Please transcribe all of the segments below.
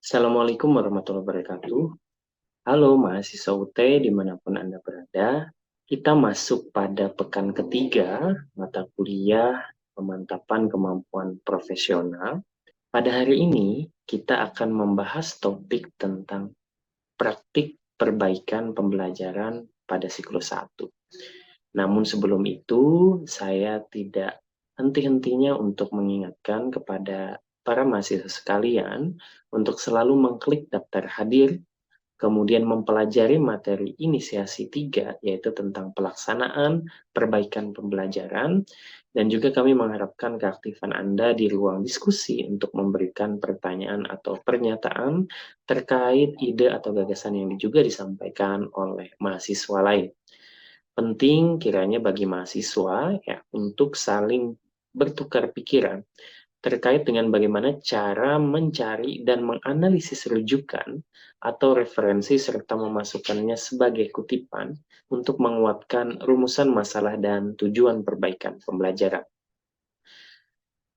Assalamualaikum warahmatullahi wabarakatuh. Halo mahasiswa UT dimanapun Anda berada. Kita masuk pada pekan ketiga mata kuliah pemantapan kemampuan profesional. Pada hari ini kita akan membahas topik tentang praktik perbaikan pembelajaran pada siklus 1. Namun sebelum itu, saya tidak henti-hentinya untuk mengingatkan kepada para mahasiswa sekalian untuk selalu mengklik daftar hadir, kemudian mempelajari materi inisiasi 3, yaitu tentang pelaksanaan perbaikan pembelajaran, dan juga kami mengharapkan keaktifan Anda di ruang diskusi untuk memberikan pertanyaan atau pernyataan terkait ide atau gagasan yang juga disampaikan oleh mahasiswa lain. Penting kiranya bagi mahasiswa ya untuk saling bertukar pikiran terkait dengan bagaimana cara mencari dan menganalisis rujukan atau referensi serta memasukkannya sebagai kutipan untuk menguatkan rumusan masalah dan tujuan perbaikan pembelajaran.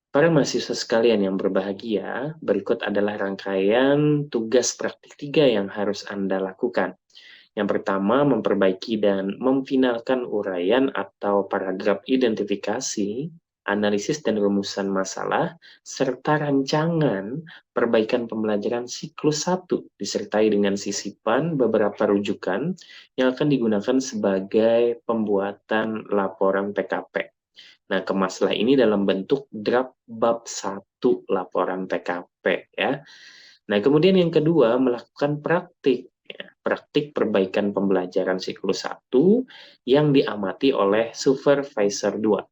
Para mahasiswa sekalian yang berbahagia, berikut adalah rangkaian tugas praktik 3 yang harus Anda lakukan. Yang pertama, memperbaiki dan memfinalkan uraian atau paragraf identifikasi, analisis dan rumusan masalah, serta rancangan perbaikan pembelajaran siklus 1, disertai dengan sisipan beberapa rujukan yang akan digunakan sebagai pembuatan laporan PKP. Nah, kemaslah ini dalam bentuk draft bab 1 laporan PKP ya. Nah, kemudian yang kedua, melakukan praktik. Ya, praktik perbaikan pembelajaran siklus 1 yang diamati oleh supervisor 2.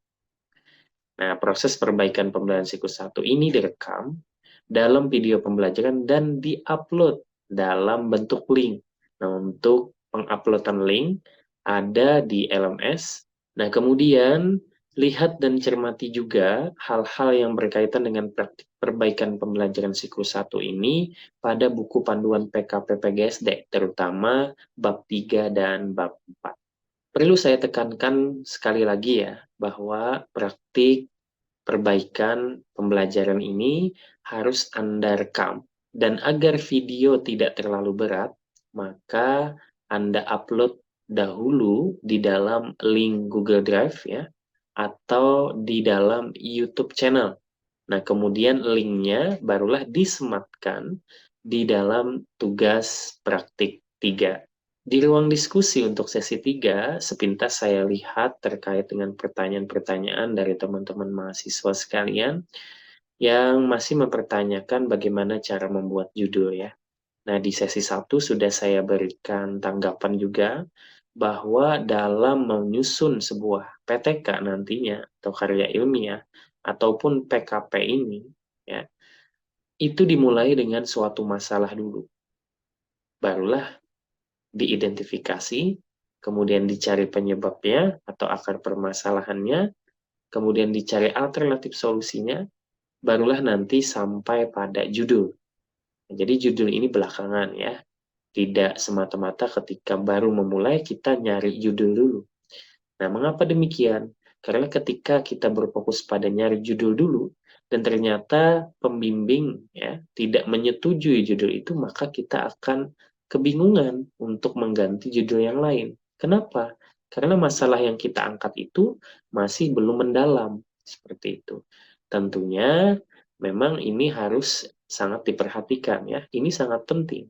Nah, proses perbaikan pembelajaran siklus 1 ini direkam dalam video pembelajaran dan diupload dalam bentuk link. Nah, untuk penguploadan link ada di LMS. Nah, kemudian lihat dan cermati juga hal-hal yang berkaitan dengan praktik perbaikan pembelajaran siklus 1 ini pada buku panduan PKP PGSD, terutama bab 3 dan bab 4. Perlu saya tekankan sekali lagi ya, bahwa praktik perbaikan pembelajaran ini harus Anda rekam. Dan agar video tidak terlalu berat, maka Anda upload dahulu di dalam link Google Drive ya, atau di dalam YouTube channel. Nah, kemudian linknya barulah disematkan di dalam tugas praktik 3. Di ruang diskusi untuk sesi 3, sepintas saya lihat terkait dengan pertanyaan-pertanyaan dari teman-teman mahasiswa sekalian yang masih mempertanyakan bagaimana cara membuat judul ya. Nah, di sesi 1 sudah saya berikan tanggapan juga bahwa dalam menyusun sebuah PTK nantinya atau karya ilmiah ataupun PKP ini ya, itu dimulai dengan suatu masalah dulu. Barulah diidentifikasi, kemudian dicari penyebabnya atau akar permasalahannya, kemudian dicari alternatif solusinya, barulah nanti sampai pada judul. Jadi judul ini belakangan ya, tidak semata-mata ketika baru memulai kita nyari judul dulu. Nah, mengapa demikian? Karena ketika kita berfokus pada nyari judul dulu, dan ternyata pembimbing ya tidak menyetujui judul itu, maka kita akan kebingungan untuk mengganti judul yang lain. Kenapa? Karena masalah yang kita angkat itu masih belum mendalam, seperti itu. Tentunya memang ini harus sangat diperhatikan ya. Ini sangat penting.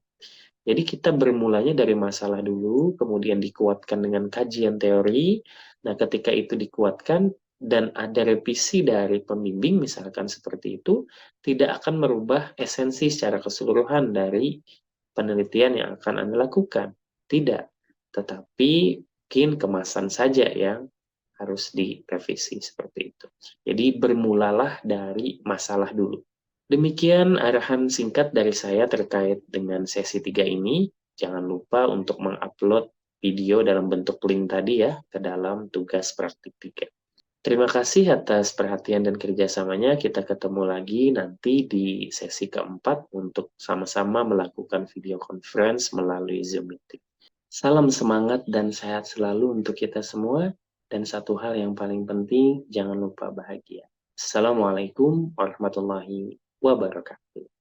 Jadi kita bermulanya dari masalah dulu, kemudian dikuatkan dengan kajian teori. Nah, ketika itu dikuatkan dan ada revisi dari pembimbing, misalkan seperti itu, tidak akan merubah esensi secara keseluruhan dari penelitian yang akan Anda lakukan. Tidak. Tetapi mungkin kemasan saja yang harus direvisi seperti itu. Jadi bermulalah dari masalah dulu. Demikian arahan singkat dari saya terkait dengan sesi 3 ini. Jangan lupa untuk mengupload video dalam bentuk link tadi ya ke dalam tugas praktik 3. Terima kasih atas perhatian dan kerjasamanya. Kita ketemu lagi nanti di sesi keempat untuk sama-sama melakukan video conference melalui Zoom Meeting. Salam semangat dan sehat selalu untuk kita semua. Dan satu hal yang paling penting, jangan lupa bahagia. Assalamualaikum warahmatullahi wabarakatuh.